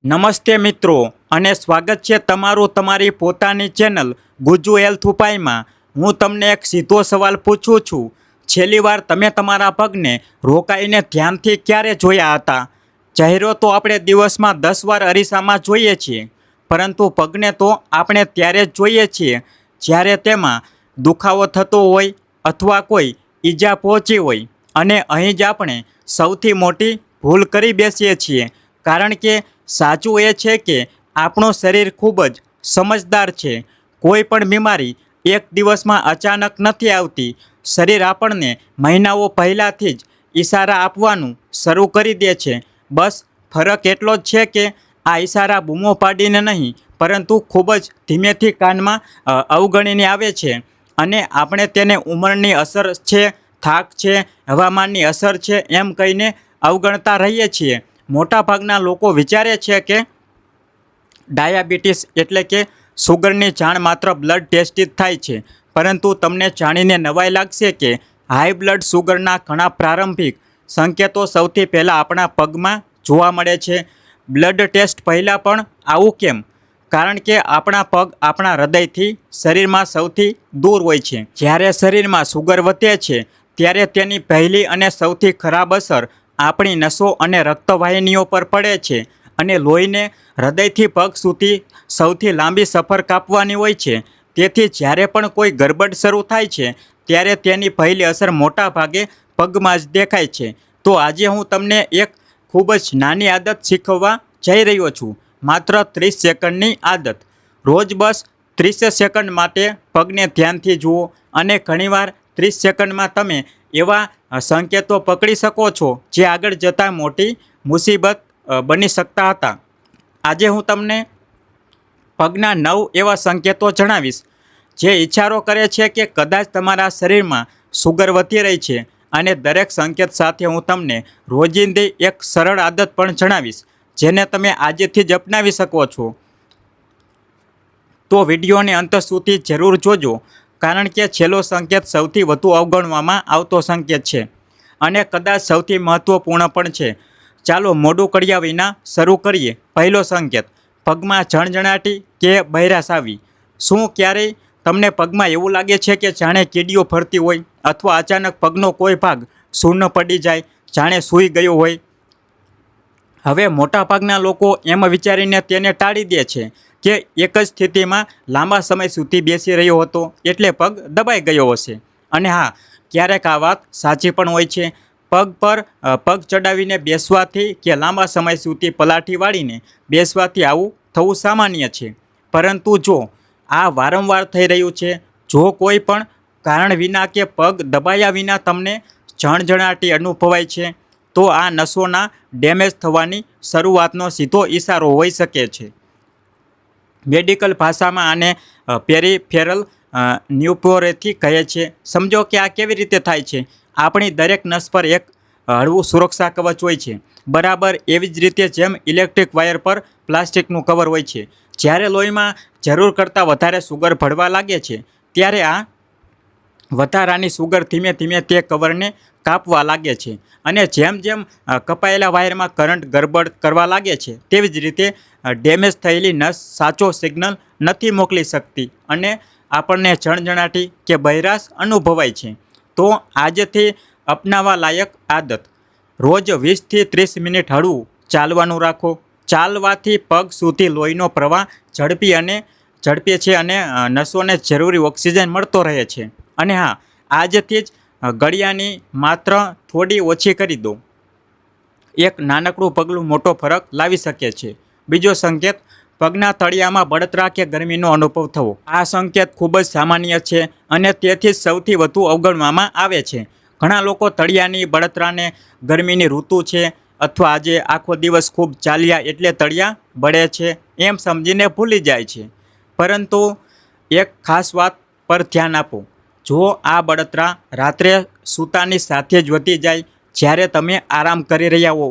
નમસ્તે મિત્રો અને સ્વાગત છે તમારું તમારી પોતાની ચેનલ ગુજુ હેલ્થ ઉપાયમાં। હું તમને એક સીધો સવાલ પૂછું છું, છેલ્લી વાર તમે તમારા પગને રોકાઈને ધ્યાનથી ક્યારે જોયા હતા? ચહેરો તો આપણે દિવસમાં 10 વાર અરીસામાં જોઈએ છીએ, પરંતુ પગને તો આપણે ત્યારે જ જોઈએ છીએ જ્યારે તેમાં દુખાવો થતો હોય અથવા કોઈ ઈજા પહોંચી હોય। અને અહીં જ આપણે સૌથી મોટી ભૂલ કરી બેસીએ છીએ, કારણ કે સાચું એ છે કે આપણું શરીર ખૂબ જ સમજદાર છે। કોઈ પણ બીમારી એક દિવસમાં અચાનક નથી આવતી। શરીર આપણને મહિનાઓ પહેલાંથી જ ઈશારા આપવાનું શરૂ કરી દે છે। બસ ફરક એટલો જ છે કે આ ઈશારા બૂમો પાડીને નહીં, પરંતુ ખૂબ જ ધીમેથી કાનમાં અવગણીને આવે છે, અને આપણે તેને ઉંમરની અસર છે, થાક છે, હવામાનની અસર છે એમ કહીને અવગણતા રહીએ છીએ। મોટાભાગના લોકો વિચારે છે કે ડાયાબિટીસ એટલે કે સુગરની જાણ માત્ર બ્લડ ટેસ્ટથી જ થાય છે, પરંતુ તમને જાણીને નવાઈ લાગશે કે હાઈ બ્લડ સુગરના ઘણા પ્રારંભિક સંકેતો સૌથી પહેલાં આપણા પગમાં જોવા મળે છે। બ્લડ ટેસ્ટ પહેલાં પણ આવું કેમ? કારણ કે આપણા પગ આપણા હૃદયથી શરીરમાં સૌથી દૂર હોય છે। જ્યારે શરીરમાં સુગર વધે છે ત્યારે તેની પહેલી અને સૌથી ખરાબ અસર આપણી નસો અને રક્તવાહિનીઓ પર પડે છે, અને લોહીને હૃદયથી પગ સુધી સૌથી લાંબી સફર કાપવાની હોય છે। તેથી જ્યારે પણ કોઈ ગરબડ શરૂ થાય છે ત્યારે તેની પહેલી અસર મોટા ભાગે પગમાં જ દેખાય છે। તો આજે હું તમને એક ખૂબ જ નાની આદત શીખવવા જઈ રહ્યો છું, માત્ર 30 સેકન્ડની આદત। રોજ બસ 30 સેકન્ડ માટે પગને ધ્યાનથી જુઓ, અને ઘણીવાર 30 સેકન્ડમાં તમે એવા સંકેતો પકડી શકો છો જે આગળ જતાં મોટી મુસીબત બની શકતા હતા। આજે હું તમને પગના 9 એવા સંકેતો જણાવીશ જે ઇશારો કરે છે કે કદાચ તમારા શરીરમાં સુગર વધી રહી છે, અને દરેક સંકેત સાથે હું તમને રોજિંદી એક સરળ આદત પણ જણાવીશ જેને તમે આજથી જ અપનાવી શકો છો। તો વિડીયોને અંત સુધી જરૂર જોજો, કારણ કે છેલ્લો સંકેત સૌથી વધુ અવગણવામાં આવતો સંકેત છે, અને કદાચ સૌથી મહત્ત્વપૂર્ણ પણ છે। ચાલો મોડું કર્યા વિના શરૂ કરીએ। પહેલો સંકેત, પગમાં જણજણાટી કે બહેરાશ આવી। શું ક્યારેય તમને પગમાં એવું લાગે છે કે જાણે કીડીઓ ફરતી હોય, અથવા અચાનક પગનો કોઈ ભાગ શૂન્ય પડી જાય, જાણે સૂઈ ગયો હોય? હવે મોટાભાગના લોકો એમ વિચારીને તેને ટાળી દે છે કે એક જ સ્થિતિમાં લાંબા સમય સુધી બેસી રહ્યો હતો એટલે પગ દબાઈ ગયો હશે। અને હા, ક્યારેક આ વાત સાચી પણ હોય છે। પગ પર પગ ચડાવીને બેસવાથી કે લાંબા સમય સુધી પલાઠી વાળીને બેસવાથી આવું થવું સામાન્ય છે, પરંતુ જો આ વારંવાર થઈ રહ્યું છે, જો કોઈ પણ કારણ વિના કે પગ દબાયા વિના તમને જણજણાટી અનુભવાય છે, તો આ નસોના ડેમેજ થવાની શરૂઆતનો સીધો ઈશારો હોઈ શકે છે। મેડિકલ ભાષામાં આને પેરીફેરલ ન્યુરોપેથી કહે છે। સમજો કે આ કેવી રીતે થાય છે। આપણી દરેક નસ પર એક હળવું સુરક્ષા કવચ હોય છે, બરાબર એવી જ રીતે જેમ ઇલેક્ટ્રિક વાયર પર પ્લાસ્ટિકનું કવર હોય છે। જ્યારે લોહીમાં જરૂર કરતાં વધારે સુગર ભળવા લાગે છે, ત્યારે આ વધારાની સુગર ધીમે ધીમે તે કવરને કાપવા લાગે છે, અને જેમ જેમ કપાયેલા વાયરમાં કરંટ ગરબડ કરવા લાગે છે, તેવી જ રીતે ડેમેજ થયેલી નસ સાચો સિગ્નલ નથી મોકલી શકતી, અને આપણને જણજણાટી કે બહેરાશ અનુભવાય છે। તો આજથી અપનાવવા લાયક આદત, રોજ 20થી 30 મિનિટ હળવું ચાલવાનું રાખો। ચાલવાથી પગ સુધી લોહીનો પ્રવાહ ઝડપે છે, અને નસોને જરૂરી ઓક્સિજન મળતો રહે છે। અને હા, આજથી જ ગળિયાની માત્ર થોડી ઓછી કરી દો। એક નાનકડું પગલું મોટો ફરક લાવી શકે છે। બીજો સંકેત, પગના તળિયામાં બળતરા કે ગરમીનો અનુભવ થવો। આ સંકેત ખૂબ જ સામાન્ય છે, અને તેથી જ સૌથી વધુ અવગણવામાં આવે છે। ઘણા લોકો તળિયાની બળતરાને ગરમીની ઋતુ છે, અથવા આજે આખો દિવસ ખૂબ ચાલ્યા એટલે તળિયા બળે છે એમ સમજીને ભૂલી જાય છે। પરંતુ એક ખાસ વાત પર ધ્યાન આપો, જો આ બળતરા રાત્રે સૂતાની સાથે જ વધી જાય, જ્યારે તમે આરામ કરી રહ્યા હો,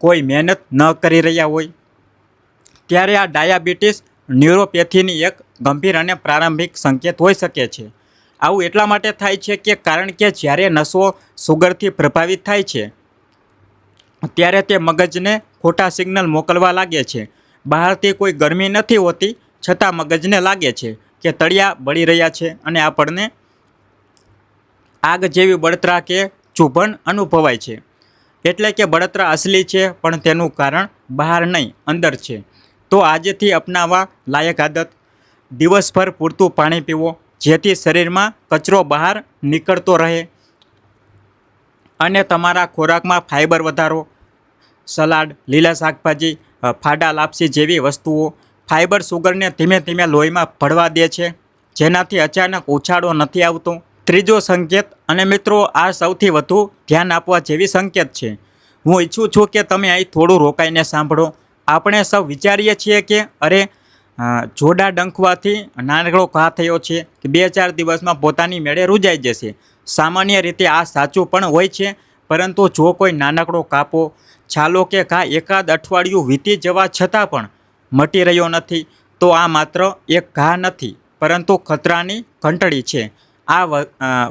કોઈ મહેનત ન કરી રહ્યા હોય, ત્યારે આ ડાયાબિટીસ ન્યુરોપેથીની એક ગંભીર અને પ્રારંભિક સંકેત હોઈ શકે છે। આવું એટલા માટે થાય છે કે કારણ કે જ્યારે નસો સુગરથી પ્રભાવિત થાય છે, ત્યારે તે મગજને ખોટા સિગ્નલ મોકલવા લાગે છે. બહારથી કોઈ ગરમી નથી હોતી, છતાં મગજને લાગે છે કે તળિયા બળી રહ્યા છે અને આપણને આગ જેવી બળતરા કે ચૂભણ અનુભવાય છે. એટલે કે બળતરા અસલી છે, પણ તેનું કારણ બહાર નહીં, અંદર છે. તો આજથી અપનાવવા લાયક આદત: દિવસભર પૂરતું પાણી પીવો, જેથી શરીરમાં કચરો બહાર નીકળતો રહે. અને તમારા ખોરાકમાં ફાઇબર વધારો. સલાડ, લીલા શાકભાજી, ફાડા લાપસી જેવી વસ્તુઓ. ફાઇબર સુગરને ધીમે ધીમે લોહીમાં ભળવા દે છે, જેનાથી અચાનક ઉછાળો નથી આવતો. ત્રીજો સંકેત, અને મિત્રો આ સૌથી વધુ ધ્યાન આપવા જેવી સંકેત છે. હું ઈચ્છું છું કે તમે અહીં થોડું રોકાઈને સાંભળો. આપણે સૌ વિચારીએ છીએ કે અરે, જોડા ડંખવાથી નાનકડો ઘા થયો છે કે 2-4 દિવસમાં પોતાની મેળે રૂજાઈ જશે. સામાન્ય રીતે આ સાચું પણ હોય છે, પરંતુ જો કોઈ નાનકડો કાપો, છાલો કે ઘા એકાદ અઠવાડિયું વીતી જવા છતાં પણ મટી રહ્યો નથી, તો આ માત્ર એક ઘા નથી, પરંતુ ખતરાની ઘંટડી છે. આ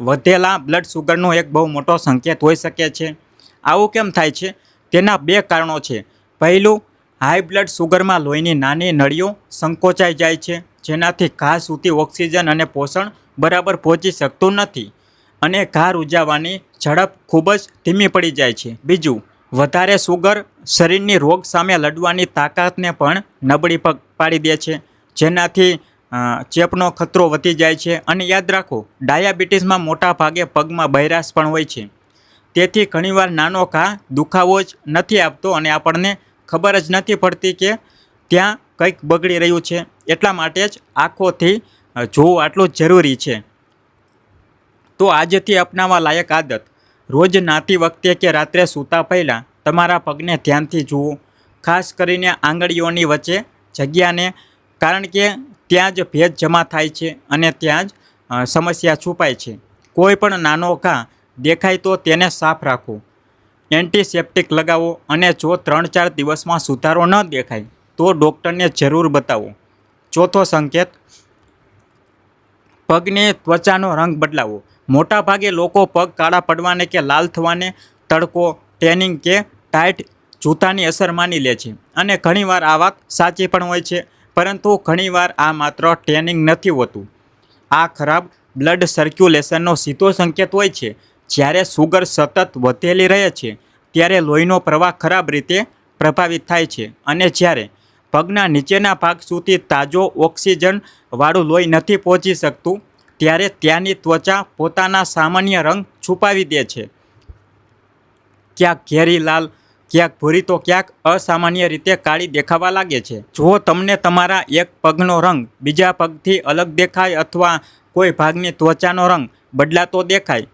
વધેલા બ્લડ સુગરનો એક બહુ મોટો સંકેત હોઈ શકે છે. આવું કેમ થાય છે? તેના 2 કારણો છે. પહેલું, હાઈ બ્લડ સુગરમાં લોહીની નાની નળીઓ સંકોચાઈ જાય છે, જેનાથી ઘા સુધી ઓક્સિજન અને પોષણ બરાબર પહોંચી શકતું નથી, અને ઘા રૂજાવાની ઝડપ ખૂબ જ ધીમી પડી જાય છે. બીજું, વધારે સુગર શરીરની રોગ સામે લડવાની તાકાતને પણ નબળી પાડી દે છે, જેનાથી ચેપનો ખતરો વધી જાય છે. અને યાદ રાખો, ડાયાબિટીસમાં મોટા ભાગે પગમાં બહેરાશ પણ હોય છે. તેથી ઘણીવાર નાનો ઘા દુખાવો જ નથી આપતો અને આપણને ખબર જ નથી પડતી કે ત્યાં કંઈક બગડી રહ્યું છે. એટલા માટે જ આંખોથી જોવું આટલું જરૂરી છે. તો આજથી અપનાવવા લાયક આદત: રોજ નાતી વખતે કે રાત્રે સૂતા પહેલાં તમારા પગને ધ્યાનથી જુઓ, ખાસ કરીને આંગળીઓની વચ્ચે જગ્યાને, કારણ કે ત્યાં જ ભેજ જમા થાય છે અને ત્યાં જ સમસ્યા છુપાય છે. કોઈ પણ નાનો ઘા દેખાય તો તેને સાફ રાખો, એન્ટિસેપ્ટિક લગાવો, અને જો 3-4 દિવસમાં સુધારો ન દેખાય તો ડૉક્ટરને જરૂર બતાવો. ચોથો સંકેત: પગની ત્વચાનો રંગ બદલાવો. મોટાભાગે લોકો પગ કાળા પડવાને કે લાલ થવાને તડકો, ટેનિંગ કે ટાઈટ જૂતાની અસર માની લે છે. અને ઘણીવાર આ વાત સાચી પણ હોય છે, પરંતુ ઘણીવાર આ માત્ર ટેનિંગ નથી હોતું. આ ખરાબ બ્લડ સર્ક્યુલેશનનો સીધો સંકેત હોય છે. જ્યારે સુગર સતત વધેલી રહે છે, ત્યારે લોહીનો પ્રવાહ ખરાબ રીતે પ્રભાવિત થાય છે, અને જ્યારે પગના નીચેના ભાગ સુધી તાજો ઓક્સિજનવાળું લોહી નથી પહોંચી શકતું, ત્યારે ત્યાંની ત્વચા પોતાના સામાન્ય રંગ છુપાવી દે છે. ક્યાંક ઘેરી લાલ, ક્યાંક ભૂરી, તો ક્યાંક અસામાન્ય રીતે કાળી દેખાવા લાગે છે. જો તમને તમારા એક પગનો રંગ બીજા પગથી અલગ દેખાય, અથવા કોઈ ભાગની ત્વચાનો રંગ બદલાતો દેખાય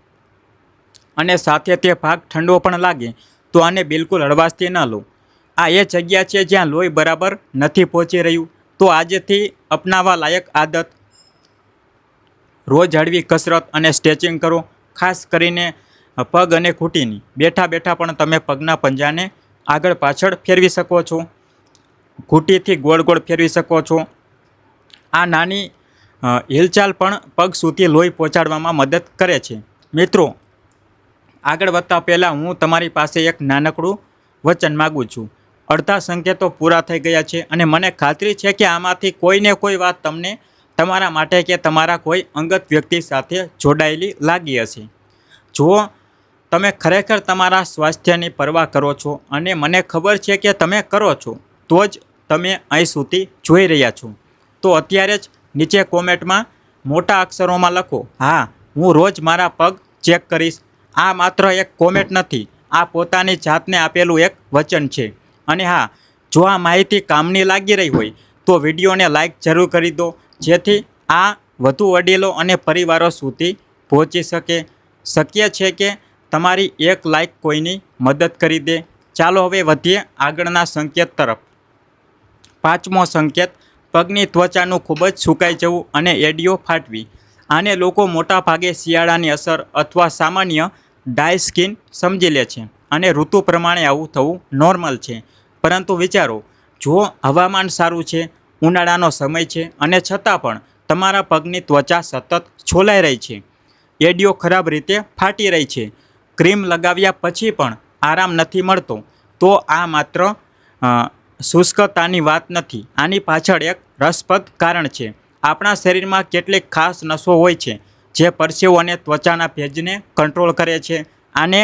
અને સાથે તે ભાગ ઠંડો પણ લાગે, તો આને બિલકુલ હળવાશથી ન લો. આ એ જગ્યા છે જ્યાં લોહી બરાબર નથી પહોંચી રહ્યું. તો આજથી અપનાવવા લાયક આદત: રોજ હળવી કસરત અને સ્ટ્રેચિંગ કરો, ખાસ કરીને પગ અને ઘૂંટીની. બેઠા બેઠા પણ તમે પગના પંજાને આગળ પાછળ ફેરવી શકો છો, ઘૂંટીથી ગોળ ગોળ ફેરવી શકો છો. આ નાની હિલચાલ પણ પગ સુધી લોહી પહોંચાડવામાં મદદ કરે છે. મિત્રો, આગળ વધતા પહેલાં હું તમારી પાસે એક નાનકડું વચન માગું છું. અડધા સંકેતો પૂરા થઈ ગયા છે, અને મને ખાતરી છે કે આમાંથી કોઈને કોઈ વાત તમને તમારા માટે કે તમારા કોઈ અંગત વ્યક્તિ સાથે જોડાયેલી લાગી હશે. જો તમે ખરેખર તમારા સ્વાસ્થ્યની પરવા કરો છો, અને મને ખબર છે કે તમે કરો છો, તો જ તમે અહીં સુધી જોઈ રહ્યા છો. તો અત્યારે જ નીચે કોમેન્ટમાં મોટા અક્ષરોમાં લખો, હા, હું રોજ મારા પગ ચેક કરીશ. આ માત્ર એક કોમેન્ટ નથી, આ પોતાની જાતને આપેલું એક વચન છે. અને હા, જો આ માહિતી કામની લાગી રહી હોય તો વિડીયોને લાઈક જરૂર કરી દો, જેથી આ વધુ વડીલો અને પરિવારો સુધી પહોંચી શકે. શક્ય છે કે તમારી એક લાઈક કોઈની મદદ કરી દે. ચાલો હવે વધીએ આગળના સંકેત તરફ. 5મો સંકેત: પગની ત્વચાનું ખૂબ જ સુકાઈ જવું અને એડીઓ ફાટવી. આને લોકો મોટા ભાગે શિયાળાની અસર અથવા સામાન્ય ડ્રાય સ્કિન સમજી લે છે, અને ઋતુ પ્રમાણે આવું થવું નોર્મલ છે. પરંતુ વિચારો, જો હવામાન સારું છે, ઉનાળાનો સમય છે, અને છતાં પણ તમારા પગની ત્વચા સતત છોલાઈ રહી છે, એડીઓ ખરાબ રીતે ફાટી રહી છે, ક્રીમ લગાવ્યા પછી પણ આરામ નથી મળતો, તો આ માત્ર શુષ્કતાની વાત નથી. આની પાછળ એક રસપ્રદ કારણ છે. આપણા શરીરમાં કેટલીક ખાસ નસો હોય છે જે પરસેવો અને ત્વચાના ભેજને કંટ્રોલ કરે છે. આને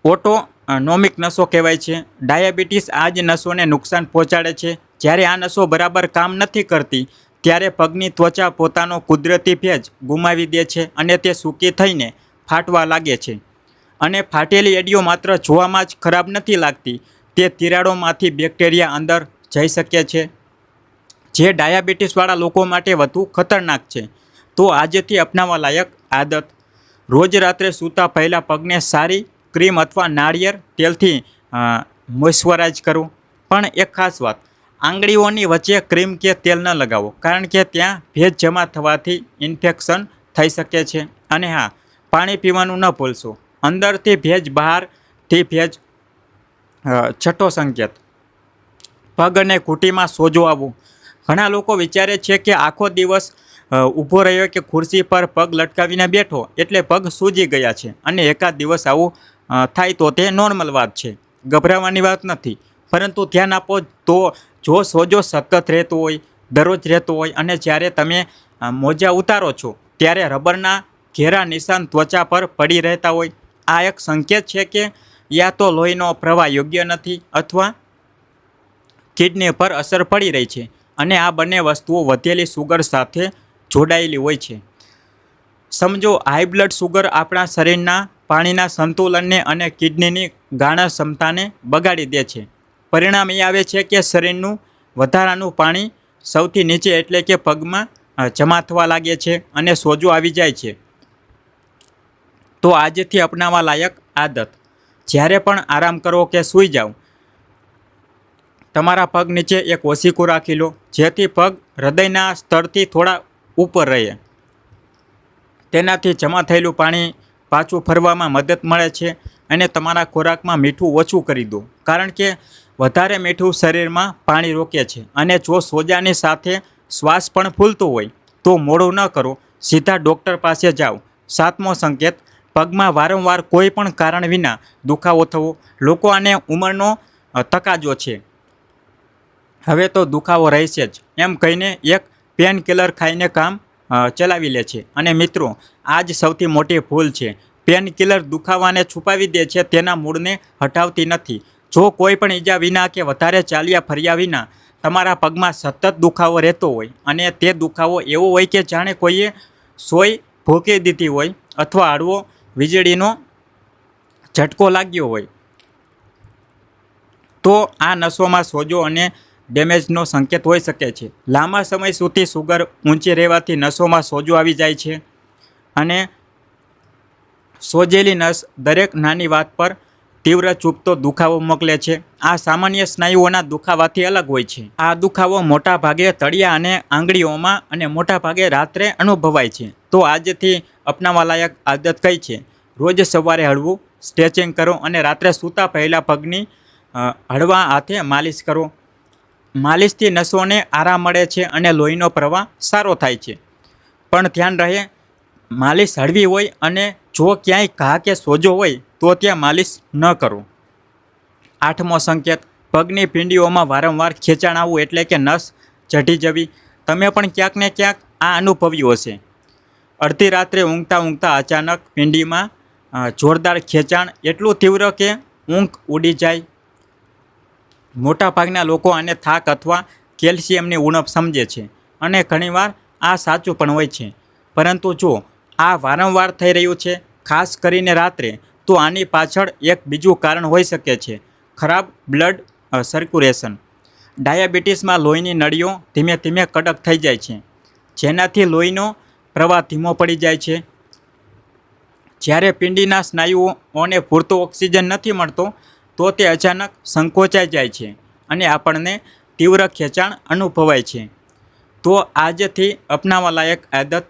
ઓટોનોમિક નસો કહેવાય છે. ડાયાબિટીસ આ જ નસોને નુકસાન પહોંચાડે છે. જ્યારે આ નસો બરાબર કામ નથી કરતી ત્યારે પગની ત્વચા પોતાનો કુદરતી ભેજ ગુમાવી દે છે અને તે સૂકી થઈને ફાટવા લાગે છે. અને ફાટેલી એડીઓ માત્ર જોવામાં જ ખરાબ નથી લાગતી, તે તિરાડોમાંથી બેક્ટેરિયા અંદર જઈ શકે છે, જે ડાયાબિટીસવાળા લોકો માટે વધુ ખતરનાક છે. તો આજથી અપનાવવા લાયક આદત: રોજ રાત્રે સૂતા પહેલાં પગને સારી ક્રીમ અથવા નાળિયેર તેલથી મોઇશ્ચરાઇઝ કરો. પણ એક ખાસ વાત, આંગળીઓની વચ્ચે ક્રીમ કે તેલ ન લગાવો, કારણ કે ત્યાં ભેજ જમા થવાથી ઇન્ફેક્શન થઈ શકે છે. અને હા, પાણી પીવાનું ન ભૂલશો. અંદરથી ભેજ, બહારથી ભેજ. છઠ્ઠો સંકેત: પગ અને ઘૂંટીમાં સોજો આવવો. ઘણા લોકો વિચારે છે કે આખો દિવસ ઊભો રહ્યો કે ખુરશી પર પગ લટકાવીને બેઠો એટલે પગ સૂજી ગયા છે, અને એકાદ દિવસ આવું થાય તો તે નોર્મલ વાત છે, ગભરાવાની વાત નથી. પરંતુ ધ્યાન આપો, તો જો સોજો સતત રહેતો હોય, દરરોજ રહેતો હોય, અને જ્યારે તમે મોજા ઉતારો છો ત્યારે રબરના ઘેરા નિશાન ત્વચા પર પડી રહેતા હોય, આ એક સંકેત છે કે યા તો લોહીનો પ્રવાહ યોગ્ય નથી અથવા કિડની પર અસર પડી રહી છે. અને આ બંને વસ્તુઓ વધેલી સુગર સાથે જોડાયેલી હોય છે. સમજો, હાઈ બ્લડ સુગર આપણા શરીરના પાણીના સંતુલનને અને કિડનીની ગાળણ ક્ષમતાને બગાડી દે છે. પરિણામ એ આવે છે કે શરીરનું વધારાનું પાણી સૌથી નીચે એટલે કે પગમાં જમા થવા લાગે છે અને સોજો આવી જાય છે. તો આજથી અપનાવવા લાયક આદત: જ્યારે પણ આરામ કરો કે સૂઈ જાઓ, તમારા પગ નીચે એક ઓશીકું રાખી લો, જેથી પગ હૃદયના સ્તરથી થોડા ઉપર રહે. તેનાથી જમા થયેલું પાણી પાછું ફરવામાં મદદ મળે છે. અને તમારા ખોરાકમાં મીઠું ઓછું કરી દો, કારણ કે વધારે મીઠું શરીરમાં પાણી રોકે છે. અને જો સોજાની સાથે શ્વાસ પણ ફૂલતો હોય તો મોડું ન કરો, સીધા ડૉક્ટર પાસે જાઓ. સાતમો સંકેત: પગમાં વારંવાર કોઈ પણ કારણ વિના દુખાવો થવો. લોકો આને ઉંમરનો તકાજો છે, હવે તો દુખાવો રહેશે જ, એમ કહીને એક પેન કિલર ખાઈને કામ ચલાવી લે છે. અને મિત્રો, આ જ સૌથી મોટી ભૂલ છે. પેન કિલર દુખાવાને છુપાવી દે છે, તેના મૂળને હટાવતી નથી. જો કોઈ પણ ઈજા વિના કે વધારે ચાલ્યા ફર્યા વિના તમારા પગમાં સતત દુખાવો રહેતો હોય, અને તે દુખાવો એવો હોય કે જાણે કોઈએ સોય ભૂકી દીધી હોય અથવા હળવો વીજળીનો ઝટકો લાગ્યો હોય, તો આ નસોમાં સોજો અને ડેમેજનો સંકેત હોઈ શકે છે. લાંબા સમય સુધી સુગર ઊંચી રહેવાથી નસોમાં સોજો આવી જાય છે, અને સોજેલી નસ દરેક નાની વાત પર તીવ્ર ચૂપતો દુખાવો મોકલે છે. આ સામાન્ય સ્નાયુઓના દુખાવાથી અલગ હોય છે. આ દુખાવો મોટા ભાગે તળિયા અને આંગળીઓમાં અને મોટા ભાગે રાત્રે અનુભવાય છે. તો આજથી અપનાવવા લાયક આદત કઈ છે? રોજ સવારે હળવું સ્ટ્રેચિંગ કરો અને રાત્રે સૂતા પહેલાં પગની હળવા હાથે માલિશ કરો. માલિશથી નસોને આરામ મળે છે અને લોહીનો પ્રવાહ સારો થાય છે. પણ ધ્યાન રહે, માલિશ હળવી હોય, અને જો ક્યાંય ઘા કે સોજો હોય તો ત્યાં માલિશ ન કરો. આઠમો સંકેત: પગની પીંડીઓમાં વારંવાર ખેંચાણ આવવું એટલે કે નસ ચઢી જવી. તમે પણ ક્યાંક ને ક્યાંક આ અનુભવ્યું હશે. અડધી રાત્રે ઊંઘતા ઊંઘતા અચાનક પીંડીમાં જોરદાર ખેંચાણ, એટલું તીવ્ર કે ઊંઘ ઉડી જાય. મોટાભાગના લોકો આને થાક અથવા કેલ્શિયમની ઉણપ સમજે છે, અને ઘણીવાર આ સાચું પણ હોય છે. પરંતુ જો આ વારંવાર થઈ રહ્યું છે, ખાસ કરીને રાત્રે, તો આની પાછળ એક બીજું કારણ હોઈ શકે છે: ખરાબ બ્લડ સર્ક્યુલેશન. ડાયાબિટીસમાં લોહીની નળીઓ ધીમે ધીમે કડક થઈ જાય છે, જેનાથી લોહીનો પ્રવાહ ધીમો પડી જાય છે. જ્યારે પીંડીના સ્નાયુઓને પૂરતો ઓક્સિજન નથી મળતો, તો તે અચાનક સંકોચાઈ જાય છે અને આપણને તીવ્ર ખેંચાણ અનુભવાય છે. તો આજથી અપનાવવા લાયક આદત: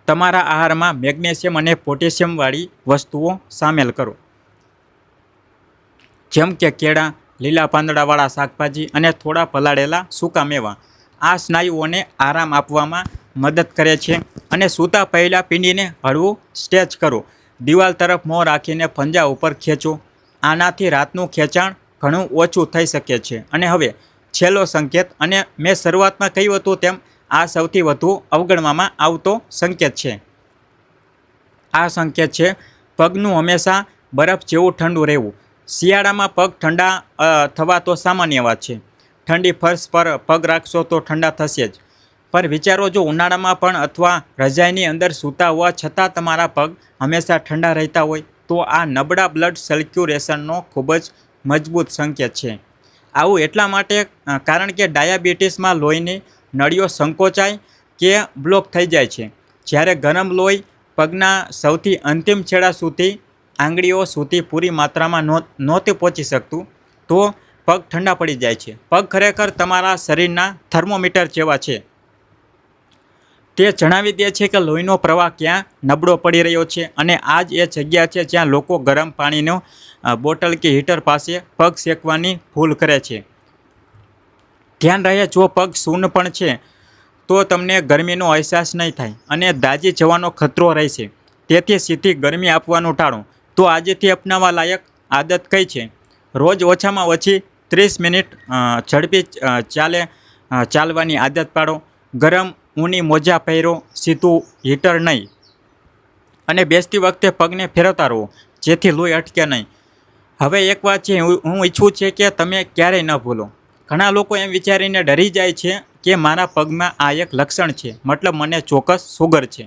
તમારા આહારમાં મેગ્નેશિયમ અને પોટેશિયમવાળી વસ્તુઓ સામેલ કરો, જેમ કે કેળા, લીલા પાંદડાવાળા શાકભાજી અને થોડા પલાળેલા સૂકા મેવા. આ સ્નાયુઓને આરામ આપવામાં મદદ કરે છે. અને સૂતા પહેલાં પીંડીને હળવું સ્ટ્રેચ કરો. દિવાલ તરફ મોં રાખીને પંજા ઉપર ખેંચો. આનાથી રાતનું ખેંચાણ ઘણું ઓછું થઈ શકે છે. અને હવે છેલ્લો સંકેત, અને મેં શરૂઆતમાં કહ્યું હતું તેમ આ સૌથી વધુ અવગણવામાં આવતો સંકેત છે. આ સંકેત છે પગનું હંમેશા બરફ જેવું ઠંડુ રહેવું. શિયાળામાં પગ ઠંડા થવા તો સામાન્ય વાત છે. ઠંડી ફર્શ પર પગ રાખશો તો ઠંડા થશે જ. પર વિચારો, જો ઉનાળામાં પણ અથવા રજાઈની અંદર સૂતા હોવા છતાં તમારા પગ હંમેશા ઠંડા રહેતા હોય, તો આ નબળા બ્લડ સર્ક્યુલેશનનો ખૂબ જ મજબૂત સંકેત છે. આવું એટલા માટે કારણ કે ડાયાબિટીસમાં લોહીની નળીઓ સંકોચાય કે બ્લોક થઈ જાય છે. જ્યારે ગરમ લોહી પગના સૌથી અંતિમ છેડા સુધી, આંગળીઓ સુધી પૂરી માત્રામાં નહોતું પહોંચી શકતું, તો પગ ઠંડા પડી જાય છે. પગ ખરેખર તમારા શરીરના થર્મોમીટર જેવા છે. તે જણાવી દે છે કે લોહીનો પ્રવાહ ક્યાં નબળો પડી રહ્યો છે. અને આ જ એ જગ્યા છે જ્યાં લોકો ગરમ પાણીનો બોટલ કે હીટર પાસે પગ શેકવાની ભૂલ કરે છે. ધ્યાન રહે, જો પગ સૂન પણ છે તો તમને ગરમીનો અહેસાસ નહીં થાય અને દાઝી જવાનો ખતરો રહેશે. તેથી સીધી ગરમી આપવાનું ટાળો. તો આજથી અપનાવવા લાયક આદત કઈ છે? રોજ ઓછામાં ઓછી 30 મિનિટ ઝડપી ચાલવાની આદત પાડો. ગરમ ઊની મોજા પહેરો, સીધું હીટર નહીં. અને બેસતી વખતે પગને ફેરવતા રહો જેથી લોહી અટકે નહીં. હવે એક વાત છે, હું ઈચ્છું છે કે તમે ક્યારેય ન ભૂલો. ઘણા લોકો એમ વિચારીને ડરી જાય છે કે મારા પગમાં આ એક લક્ષણ છે, મતલબ મને ચોક્કસ સુગર છે.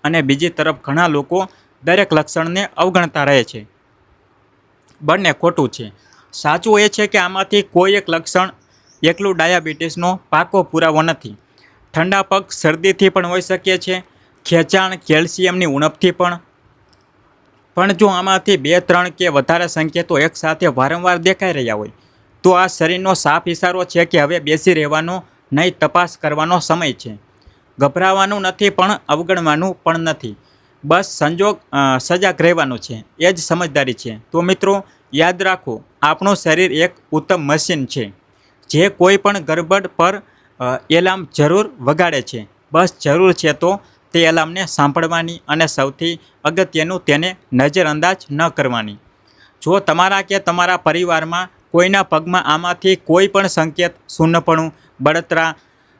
અને બીજી તરફ ઘણા લોકો દરેક લક્ષણને અવગણતા રહે છે. બંને ખોટું છે. સાચું એ છે કે આમાંથી કોઈ એક લક્ષણ એકલું ડાયાબિટીસનો પાકો પુરાવો નથી. ઠંડા પગ શરદીથી પણ હોઈ શકે છે, ખેંચાણ, કેલ્શિયમની ઉણપથી પણ જો આમાંથી 2-3 કે વધારે સંકેતો એકસાથે વારંવાર દેખાઈ રહ્યા હોય, તો આ શરીરનો સાફ ઇશારો છે કે હવે બેસી રહેવાનો નહીં, તપાસ કરવાનો સમય છે. ગભરાવાનું નથી, પણ અવગણવાનું પણ નથી. બસ સજાગ રહેવાનું છે, એ જ સમજદારી છે. તો મિત્રો, યાદ રાખો, આપણું શરીર એક ઉત્તમ મશીન છે જે કોઈ પણ ગરબડ પર એલાર્મ જરૂર વગાડે છે. બસ જરૂર છે તો તે એલાર્મને સાંભળવાની અને સૌથી અગત્યનું, તેને નજરઅંદાજ ન કરવાની. જો તમારા કે તમારા પરિવારમાં કોઈના પગમાં આમાંથી કોઈ પણ સંકેત, સૂનપણું, બળતરા,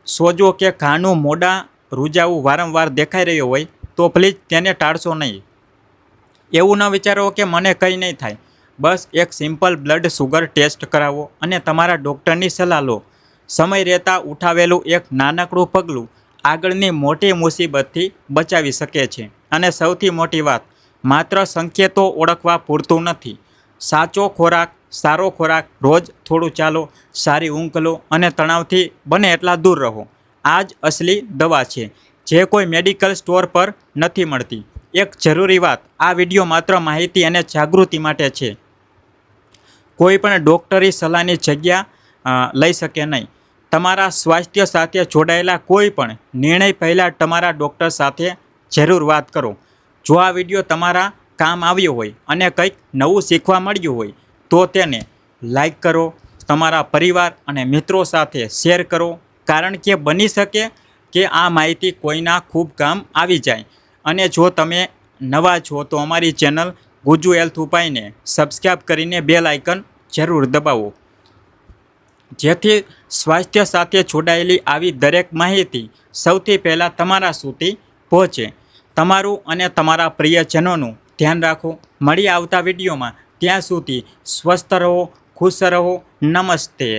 સોજો કે ઘાનું મોઢા રૂજાવું વારંવાર દેખાઈ રહ્યો હોય, તો પ્લીઝ તેને ટાળશો નહીં. એવું ન વિચારો કે મને કંઈ નહીં થાય. બસ એક સિમ્પલ બ્લડ સુગર ટેસ્ટ કરાવો અને તમારા ડૉક્ટરની સલાહ લો. સમય રહેતાં ઉઠાવેલું એક નાનકડું પગલું આગળની મોટી મુસીબતથી બચાવી શકે છે. અને સૌથી મોટી વાત, માત્ર સંકેતો ઓળખવા પૂરતું નથી. સાચો ખોરાક, સારો ખોરાક, રોજ થોડું ચાલો, સારી ઊંઘ લો અને તણાવથી બને એટલા દૂર રહો. આ જ અસલી દવા છે જે કોઈ મેડિકલ સ્ટોર પર નથી મળતી. એક જરૂરી વાત, આ વિડીયો માત્ર માહિતી અને જાગૃતિ માટે છે. કોઈ પણ ડૉક્ટરી સલાહની જગ્યા લઈ શકે નહીં. તમારા સ્વાસ્થ્ય સાથે જોડાયેલા કોઈ પણ નિર્ણય પહેલાં તમારા ડૉક્ટર સાથે જરૂર વાત કરો. જો આ વિડીયો તમારા કામ આવ્યો હોય અને કંઈક નવું શીખવા મળ્યું હોય, તો તેને લાઈક કરો, તમારા પરિવાર અને મિત્રો સાથે શેર કરો, કારણ કે બની શકે કે આ માહિતી કોઈના ખૂબ કામ આવી જાય. અને જો તમે નવા છો તો અમારી ચેનલ ગુજુ હેલ્થ ઉપાયને સબસ્ક્રાઈબ કરીને બેલ આઇકન જરૂર દબાવો, જેથી સ્વાસ્થ્ય સાથે જોડાયેલી આવી દરેક માહિતી સૌથી પહેલાં તમારા સુધી પહોંચે. તમારું અને તમારા પ્રિયજનોનું ધ્યાન રાખો. મળીએ આવતા વિડીયોમાં. ત્યાં સુધી સ્વસ્થ રહો, ખુશ રહો. નમસ્તે.